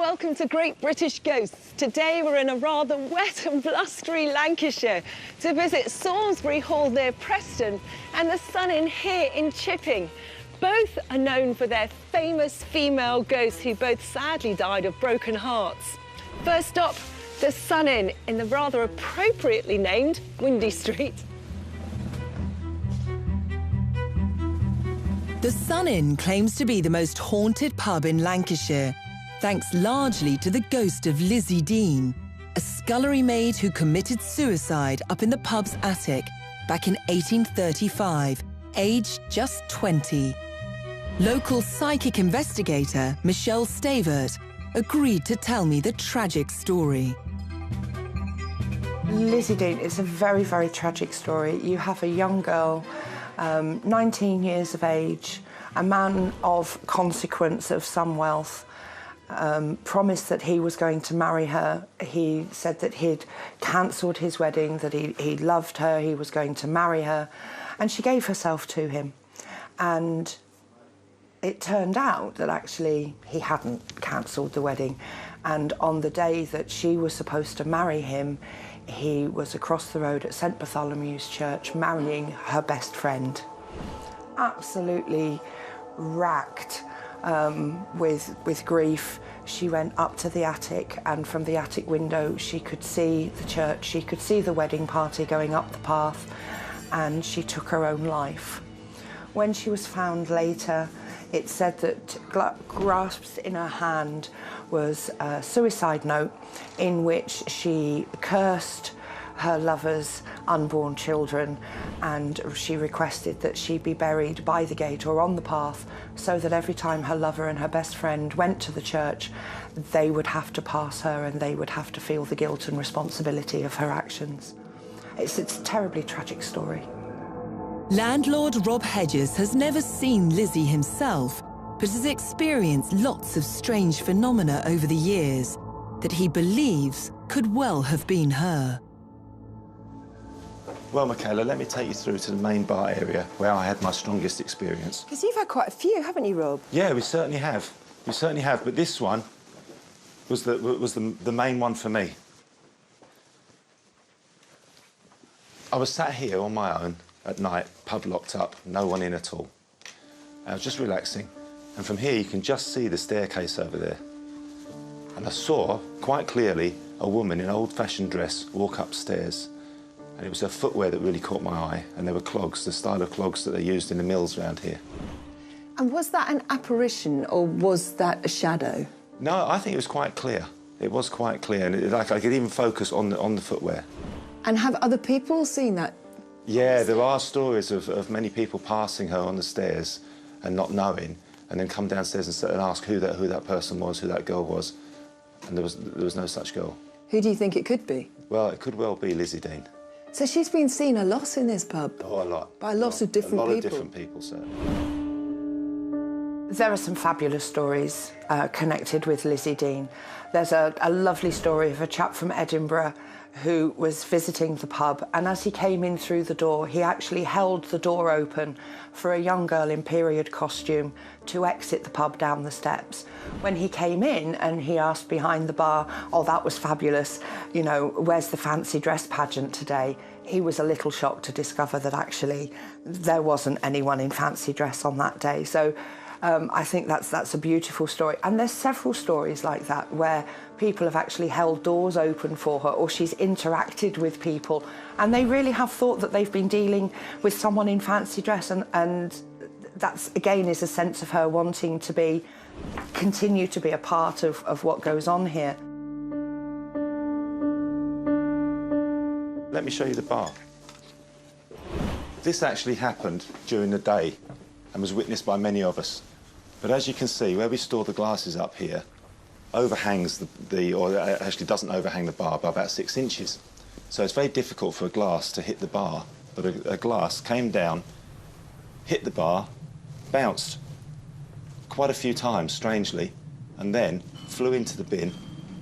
welcome to Great British Ghosts. Today we're in a rather wet and blustery Lancashire to visit Salisbury Hall near Preston and the Sun Inn here in Chipping. Both are known for their famous female ghosts who both sadly died of broken hearts. First stop, the Sun Inn in the rather appropriately named Windy Street. The Sun Inn claims to be the most haunted pub in Lancashire, thanks largely to the ghost of Lizzie Dean, a scullery maid who committed suicide up in the pub's attic back in 1835, aged just 20. Local psychic investigator Michelle Stavert agreed to tell me the tragic story. Lizzie Dean, it's a very, very tragic story. You have a young girl, 19 years of age, a man of consequence, of some wealth, promised that he was going to marry her. He said that he'd cancelled his wedding, that he loved her, he was going to marry her, and she gave herself to him. And it turned out that actually he hadn't cancelled the wedding, and on the day that she was supposed to marry him, he was across the road at St Bartholomew's Church marrying her best friend. Absolutely racked with grief, she went up to the attic, and from the attic window she could see the church, she could see the wedding party going up the path, and she took her own life. When she was found later, it said that grasped in her hand was a suicide note in which she cursed her lover's unborn children, and she requested that she be buried by the gate or on the path, so that every time her lover and her best friend went to the church, they would have to pass her and they would have to feel the guilt and responsibility of her actions. It's a terribly tragic story. Landlord Rob Hedges has never seen Lizzie himself, but has experienced lots of strange phenomena over the years that he believes could well have been her. Well, Michaela, let me take you through to the main bar area where I had my strongest experience. Because you've had quite a few, haven't you, Rob? Yeah, we certainly have. We certainly have, but this one was the main one for me. I was sat here on my own at night, pub locked up, no one in at all. I was just relaxing, and from here you can just see the staircase over there. And I saw, quite clearly, a woman in an old-fashioned dress walk upstairs. And it was her footwear that really caught my eye, and there were clogs, the style of clogs that they used in the mills around here. And was that an apparition, or was that a shadow? No, I think it was quite clear. It was quite clear, and I could even focus on the footwear. And have other people seen that? Yeah, there are stories of many people passing her on the stairs and not knowing, and then come downstairs and ask who that person was, who that girl was, and there was no such girl. Who do you think it could be? Well, it could well be Lizzie Dean. So she's been seen a lot in this pub? Oh, a lot. By lots of different people? A lot of different people, certainly. There are some fabulous stories connected with Lizzie Dean. There's a lovely story of a chap from Edinburgh who was visiting the pub, and as he came in through the door, he actually held the door open for a young girl in period costume to exit the pub down the steps. When he came in and he asked behind the bar, "Oh, that was fabulous, you know, where's the fancy dress pageant today?" He was a little shocked to discover that actually there wasn't anyone in fancy dress on that day. So I think that's a beautiful story. And there's several stories like that where people have actually held doors open for her, or she's interacted with people and they really have thought that they've been dealing with someone in fancy dress, and that's, again, is a sense of her wanting to continue to be a part of what goes on here. Let me show you the bar. This actually happened during the day and was witnessed by many of us. But as you can see, where we store the glasses up here overhangs or actually doesn't overhang the bar by about 6 inches. So it's very difficult for a glass to hit the bar. But a glass came down, hit the bar, bounced quite a few times, strangely, and then flew into the bin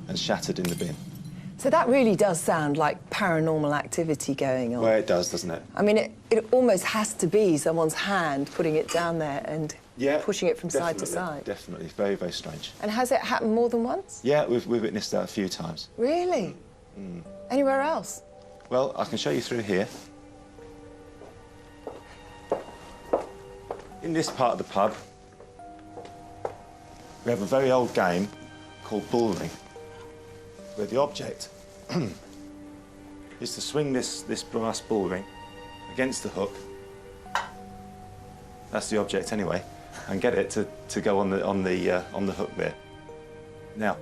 and shattered in the bin. So that really does sound like paranormal activity going on. Well, it does, doesn't it? I mean, it almost has to be someone's hand putting it down there and Yeah, pushing it from side to definitely, side. Definitely, very, very strange. And has it happened more than once? Yeah, we've witnessed that a few times. Really? Anywhere else? Well, I can show you through here. In this part of the pub, we have a very old game called bull ring, where the object is to swing this brass bull ring against the hook. That's the object anyway, and get it to go on the hook there. Now,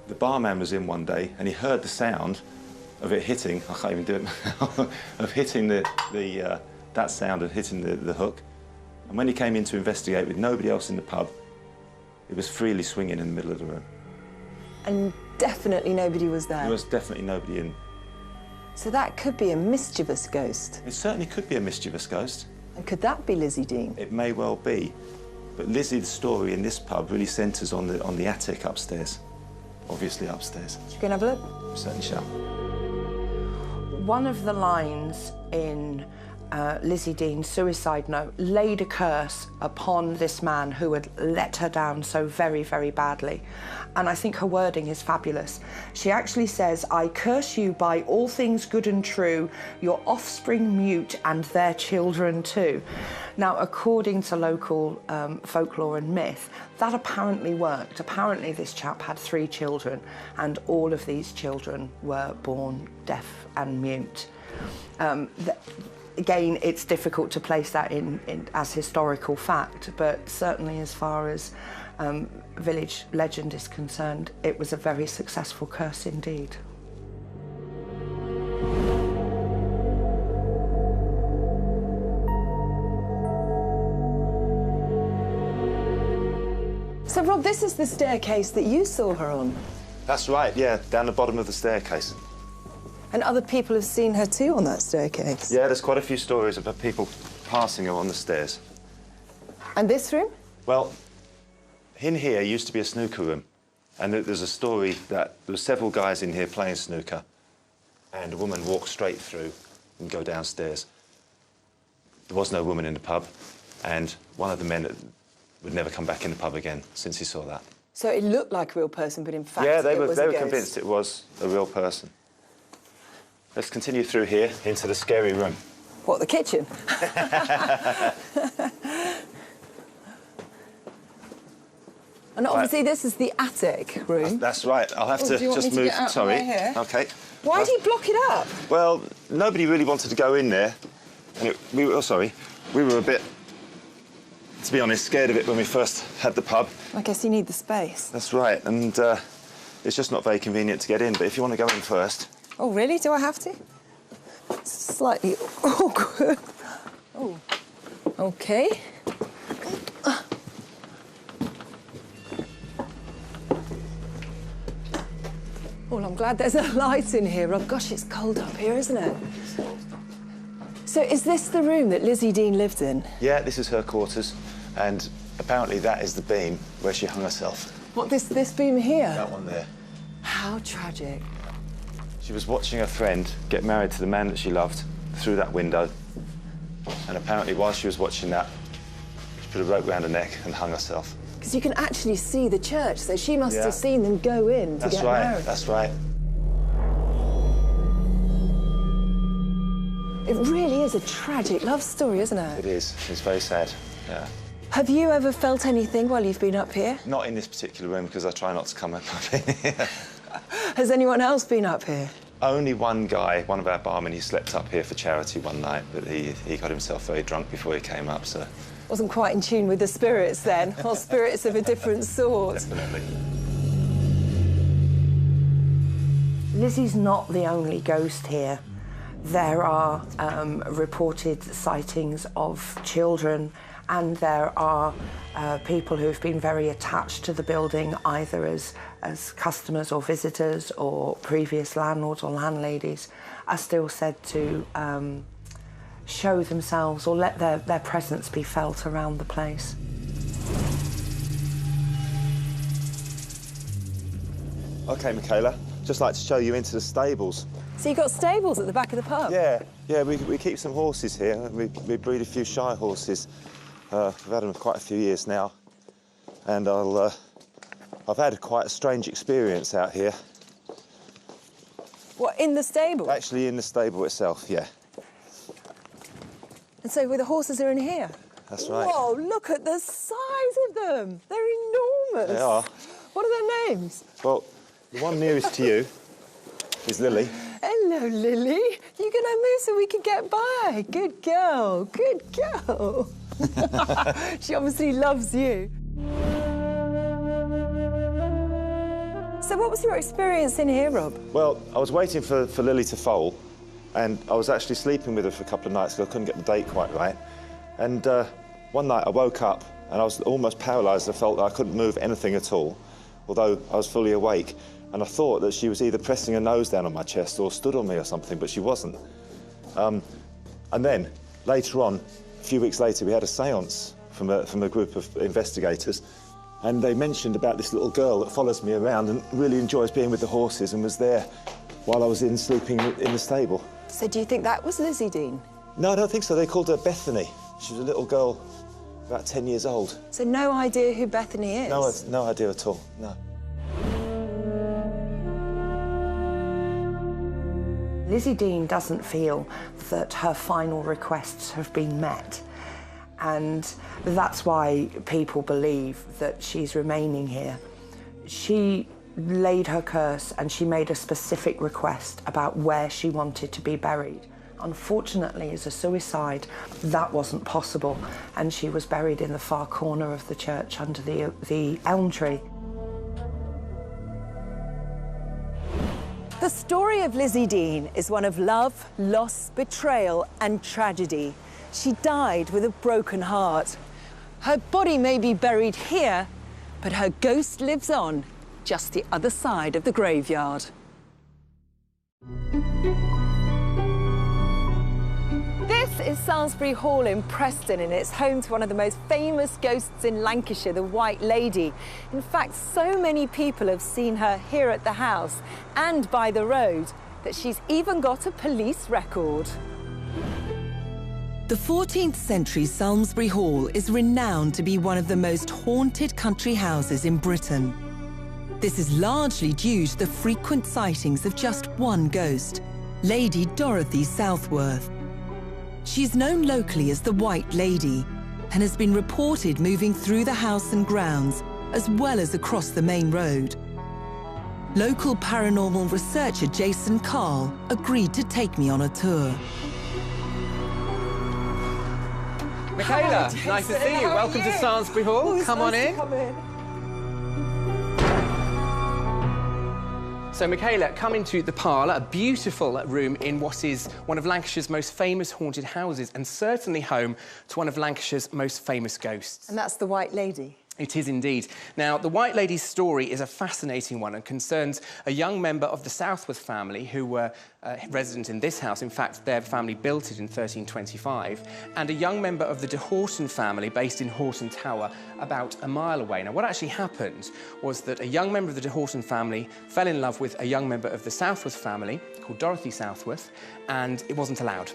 the barman was in one day and he heard the sound of it hitting. I can't even do it now. Of hitting that sound of hitting the hook. And when he came in to investigate with nobody else in the pub, it was freely swinging in the middle of the room. And definitely nobody was there. There was definitely nobody in. So that could be a mischievous ghost. It certainly could be a mischievous ghost. And could that be Lizzie Dean? It may well be. But Lizzie's story in this pub really centres on the attic upstairs. Obviously upstairs. Should we go and have a look? We certainly shall. One of the lines in Lizzie Dean's suicide note laid a curse upon this man who had let her down so very, very badly. And I think her wording is fabulous. She actually says, "I curse you by all things good and true, your offspring mute and their children too." Now, according to local folklore and myth, that apparently worked. Apparently this chap had 3 children and all of these children were born deaf and mute. Again, it's difficult to place that in as historical fact, but certainly as far as village legend is concerned, it was a very successful curse indeed. So, Rob, this is the staircase that you saw her on. That's right, yeah, down the bottom of the staircase. And other people have seen her too on that staircase. Yeah, there's quite a few stories about people passing her on the stairs. And this room? Well, in here used to be a snooker room. And there's a story that there were several guys in here playing snooker, and a woman walked straight through and go downstairs. There was no woman in the pub, and one of the men would never come back in the pub again since he saw that. So it looked like a real person, but in fact Yeah, they it were was a ghost. convinced it was a real person. Let's continue through here into the scary room. What, the kitchen? And obviously this is the attic room. That's right. I'll have Oh, do you to want just me to move. get out Sorry. right here? Okay. Why did he block it up? Well, nobody really wanted to go in there. And we were a bit, to be honest, scared of it when we first had the pub. I guess you need the space. That's right, and it's just not very convenient to get in. But if you want to go in first. Oh, really? Do I have to? It's slightly awkward. Oh, OK. Well, I'm glad there's a light in here. Oh, gosh, it's cold up here, isn't it? So is this the room that Lizzie Dean lived in? Yeah, this is her quarters, and apparently that is the beam where she hung herself. What, this beam here? That one there. How tragic. She was watching her friend get married to the man that she loved through that window, and apparently while she was watching that, she put a rope around her neck and hung herself. Because you can actually see the church, so she must Yeah. have seen them go in to get married. That's right. It really is a tragic love story, isn't it? It is. It's very sad. Yeah. Have you ever felt anything while you've been up here? Not in this particular room because I try not to come up in here. Has anyone else been up here? Only one guy, one of our barmen, he slept up here for charity one night, but he got himself very drunk before he came up, so. Wasn't quite in tune with the spirits then, or spirits of a different sort. Definitely. Lizzie's not the only ghost here. There are reported sightings of children, and there are people who have been very attached to the building, either as customers or visitors or previous landlords or landladies, are still said to show themselves or let their presence be felt around the place. OK, Michaela, just like to show you into the stables. So you've got stables at the back of the pub? Yeah, we keep some horses here. We breed a few shy horses. I've had them quite a few years now, and I've had quite a strange experience out here. What, in the stable? Actually, in the stable itself, yeah. And so the horses are in here? That's right. Whoa, look at the size of them. They're enormous. They are. What are their names? Well, the one nearest to you is Lily. Hello, Lily. You gonna move so we can get by? Good girl, good girl. She obviously loves you. So what was your experience in here, Rob? Well, I was waiting for Lily to foal, and I was actually sleeping with her for a couple of nights because I couldn't get the date quite right. And one night I woke up and I was almost paralysed. I felt that I couldn't move anything at all, although I was fully awake. And I thought that she was either pressing her nose down on my chest or stood on me or something, but she wasn't. And then, later on, a few weeks later, we had a séance from a group of investigators, and they mentioned about this little girl that follows me around and really enjoys being with the horses and was there while I was sleeping in the stable. So do you think that was Lizzie Dean? No, I don't think so. They called her Bethany. She was a little girl, about 10 years old. So no idea who Bethany is? No idea at all, no. Lizzie Dean doesn't feel that her final requests have been met, and that's why people believe that she's remaining here. She laid her curse and she made a specific request about where she wanted to be buried. Unfortunately, as a suicide, that wasn't possible, and she was buried in the far corner of the church under the elm tree. The story of Lizzie Dean is one of love, loss, betrayal and tragedy. She died with a broken heart. Her body may be buried here, but her ghost lives on just the other side of the graveyard. This is Salisbury Hall in Preston, and it's home to one of the most famous ghosts in Lancashire, the White Lady. In fact, so many people have seen her here at the house and by the road that she's even got a police record. The 14th century Salisbury Hall is renowned to be one of the most haunted country houses in Britain. This is largely due to the frequent sightings of just one ghost, Lady Dorothy Southworth. She's known locally as the White Lady and has been reported moving through the house and grounds, as well as across the main road. Local paranormal researcher Jason Carl agreed to take me on a tour. Michaela, nice to see you. Welcome to Salisbury Hall. Come on in. So, Michaela, come into the parlour, a beautiful room in what is one of Lancashire's most famous haunted houses and certainly home to one of Lancashire's most famous ghosts. And that's the White Lady. It is indeed. Now, the White Lady's story is a fascinating one and concerns a young member of the Southworth family who were resident in this house. In fact, their family built it in 1325, and a young member of the de Horton family based in Horton Tower, about a mile away. Now, what actually happened was that a young member of the de Horton family fell in love with a young member of the Southworth family called Dorothy Southworth, and it wasn't allowed.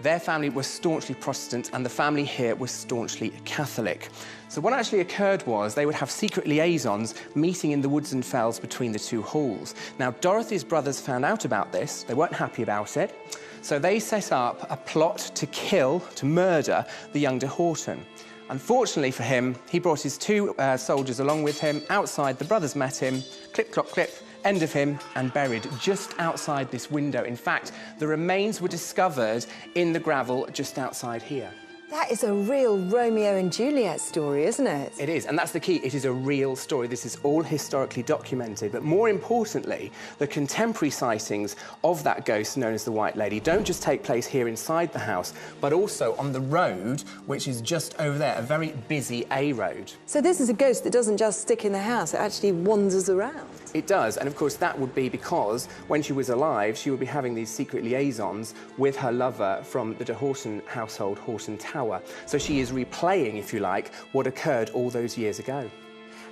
Their family was staunchly Protestant and the family here was staunchly Catholic. So what actually occurred was they would have secret liaisons meeting in the woods and fells between the two halls. Now, Dorothy's brothers found out about this. They weren't happy about it. So they set up a plot to murder the young de Horton. Unfortunately for him, he brought his two soldiers along with him. Outside, the brothers met him, clip, clop, clip, end of him, and buried just outside this window. In fact, the remains were discovered in the gravel just outside here. That is a real Romeo and Juliet story, isn't it? It is, and that's the key. It is a real story. This is all historically documented. But more importantly, the contemporary sightings of that ghost known as the White Lady don't just take place here inside the house, but also on the road, which is just over there, a very busy A road. So this is a ghost that doesn't just stick in the house, it actually wanders around. It does, and of course that would be because when she was alive, she would be having these secret liaisons with her lover from the de Horton household, Horton Tower. So she is replaying, if you like, what occurred all those years ago.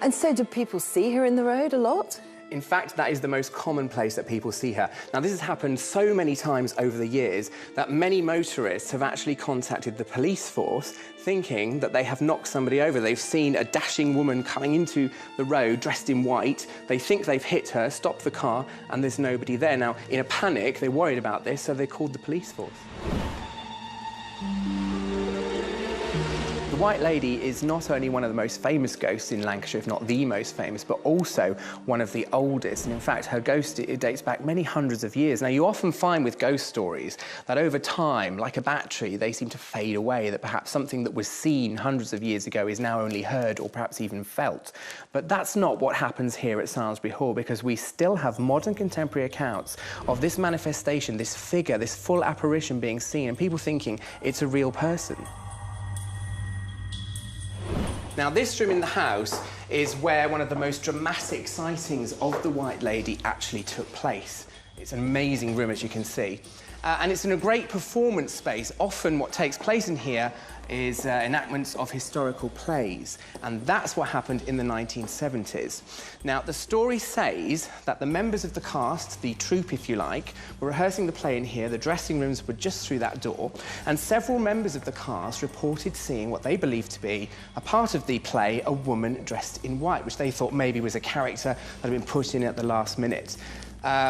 And so do people see her in the road a lot? In fact, that is the most common place that people see her. Now, this has happened so many times over the years that many motorists have actually contacted the police force thinking that they have knocked somebody over. They've seen a dashing woman coming into the road dressed in white. They think they've hit her, stopped the car, and there's nobody there. Now, in a panic, they're worried about this, so they called the police force. The White Lady is not only one of the most famous ghosts in Lancashire, if not the most famous, but also one of the oldest. And in fact, her ghost, it dates back many hundreds of years. Now, you often find with ghost stories that over time, like a battery, they seem to fade away, that perhaps something that was seen hundreds of years ago is now only heard or perhaps even felt. But that's not what happens here at Samlesbury Hall, because we still have modern contemporary accounts of this manifestation, this figure, this full apparition being seen, and people thinking it's a real person. Now, this room in the house is where one of the most dramatic sightings of the White Lady actually took place. It's an amazing room, as you can see. And it's in a great performance space. Often what takes place in here is enactments of historical plays, and that's what happened in the 1970s. Now, the story says that the members of the cast, the troupe if you like, were rehearsing the play in here. The dressing rooms were just through that door, and several members of the cast reported seeing what they believed to be a part of the play, a woman dressed in white, which they thought maybe was a character that had been put in at the last minute.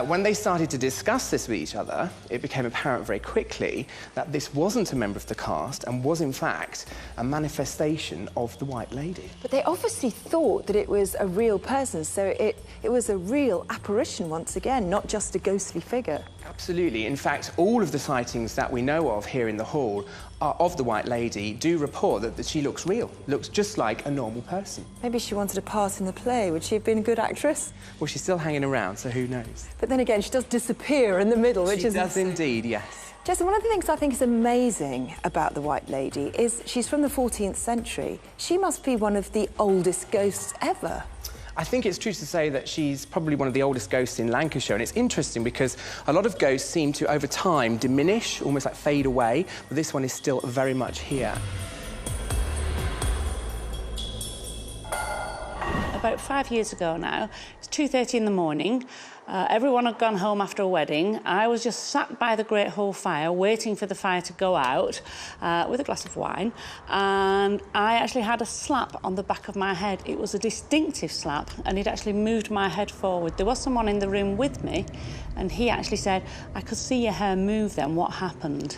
When they started to discuss this with each other, it became apparent very quickly that this wasn't a member of the cast and was, in fact, a manifestation of the White Lady. But they obviously thought that it was a real person, so it was a real apparition once again, not just a ghostly figure. Absolutely. In fact, all of the sightings that we know of here in the hall of the White Lady do report that she looks real, looks just like a normal person. Maybe she wanted a part in the play. Would she have been a good actress? Well, she's still hanging around, so who knows? But then again, she does disappear in the middle, which is... She does indeed, yes. Jason, one of the things I think is amazing about the White Lady is she's from the 14th century. She must be one of the oldest ghosts ever. I think it's true to say that she's probably one of the oldest ghosts in Lancashire, and it's interesting because a lot of ghosts seem to, over time, diminish, almost like fade away, but this one is still very much here. About 5 years ago now, it's 2:30 in the morning. Everyone had gone home after a wedding. I was just sat by the Great Hall fire, waiting for the fire to go out with a glass of wine, and I actually had a slap on the back of my head. It was a distinctive slap, and it actually moved my head forward. There was someone in the room with me, and he actually said, "I could see your hair move then, what happened?"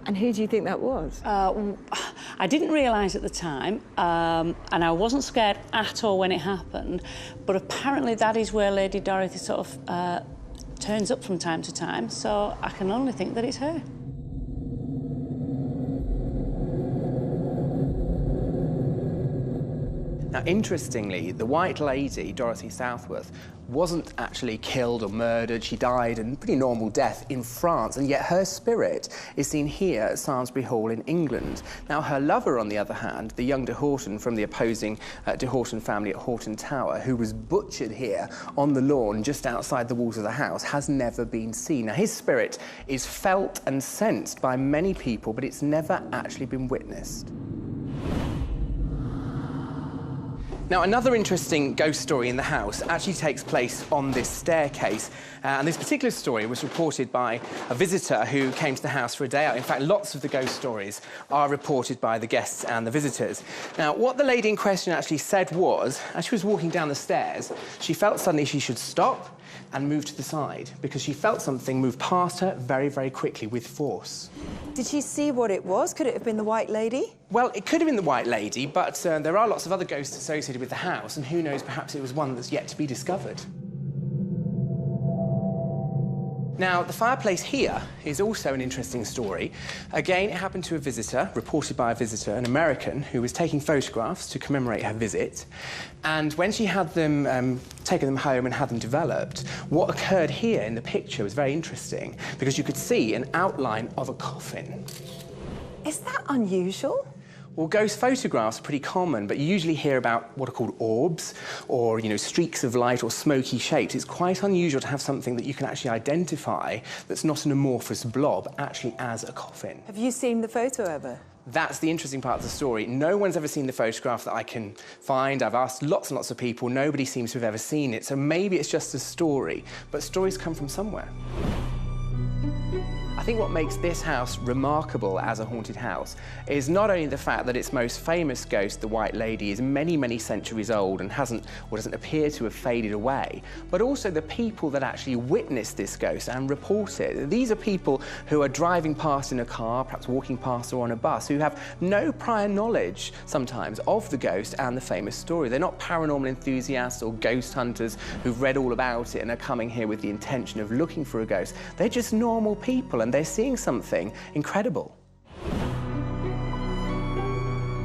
And who do you think that was? I didn't realise at the time, and I wasn't scared at all when it happened, but apparently that is where Lady Dorothy sort of turns up from time to time, so I can only think that it's her. Now, interestingly, the White Lady, Dorothy Southworth, wasn't actually killed or murdered. She died a pretty normal death in France, and yet her spirit is seen here at Samlesbury Hall in England. Now, her lover, on the other hand, the young de Horton from the opposing de Horton family at Horton Tower, who was butchered here on the lawn just outside the walls of the house, has never been seen. Now, his spirit is felt and sensed by many people, but it's never actually been witnessed. Now, another interesting ghost story in the house actually takes place on this staircase. And this particular story was reported by a visitor who came to the house for a day out. In fact, lots of the ghost stories are reported by the guests and the visitors. Now, what the lady in question actually said was, as she was walking down the stairs, she felt suddenly she should stop and move to the side because she felt something move past her very, very quickly with force. Did she see what it was? Could it have been the White Lady? Well, it could have been the White Lady, but there are lots of other ghosts associated with the house, and who knows, perhaps it was one that's yet to be discovered. Now, the fireplace here is also an interesting story. Again, it happened to a visitor, reported by a visitor, an American, who was taking photographs to commemorate her visit. And when she had them, taken them home and had them developed, what occurred here in the picture was very interesting, because you could see an outline of a coffin. Is that unusual? Well, ghost photographs are pretty common, but you usually hear about what are called orbs or, streaks of light or smoky shapes. It's quite unusual to have something that you can actually identify that's not an amorphous blob, actually as a coffin. Have you seen the photo ever? That's the interesting part of the story. No one's ever seen the photograph that I can find. I've asked lots and lots of people. Nobody seems to have ever seen it. So maybe it's just a story, but stories come from somewhere. I think what makes this house remarkable as a haunted house is not only the fact that its most famous ghost, the White Lady, is many, many centuries old and doesn't appear to have faded away, but also the people that actually witness this ghost and report it. These are people who are driving past in a car, perhaps walking past or on a bus, who have no prior knowledge, sometimes, of the ghost and the famous story. They're not paranormal enthusiasts or ghost hunters who've read all about it and are coming here with the intention of looking for a ghost. They're just normal people, and they're seeing something incredible.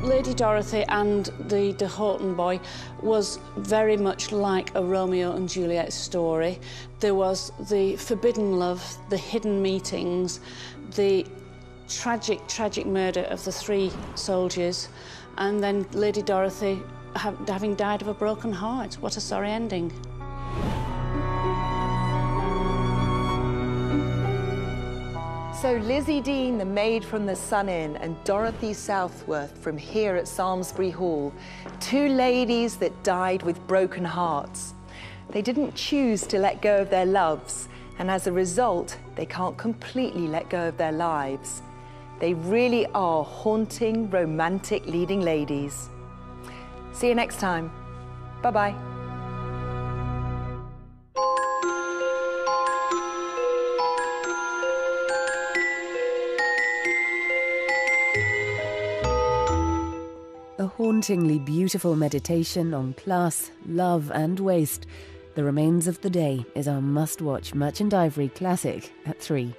Lady Dorothy and the de Horton boy was very much like a Romeo and Juliet story. There was the forbidden love, the hidden meetings, the tragic, tragic murder of the 3 soldiers, and then Lady Dorothy having died of a broken heart. What a sorry ending. So Lizzie Dean, the maid from the Sun Inn, and Dorothy Southworth from here at Samlesbury Hall, 2 ladies that died with broken hearts. They didn't choose to let go of their loves, and as a result, they can't completely let go of their lives. They really are haunting, romantic leading ladies. See you next time. Bye-bye. A hauntingly beautiful meditation on class, love and waste. The Remains of the Day is our must-watch Merchant Ivory classic at 3.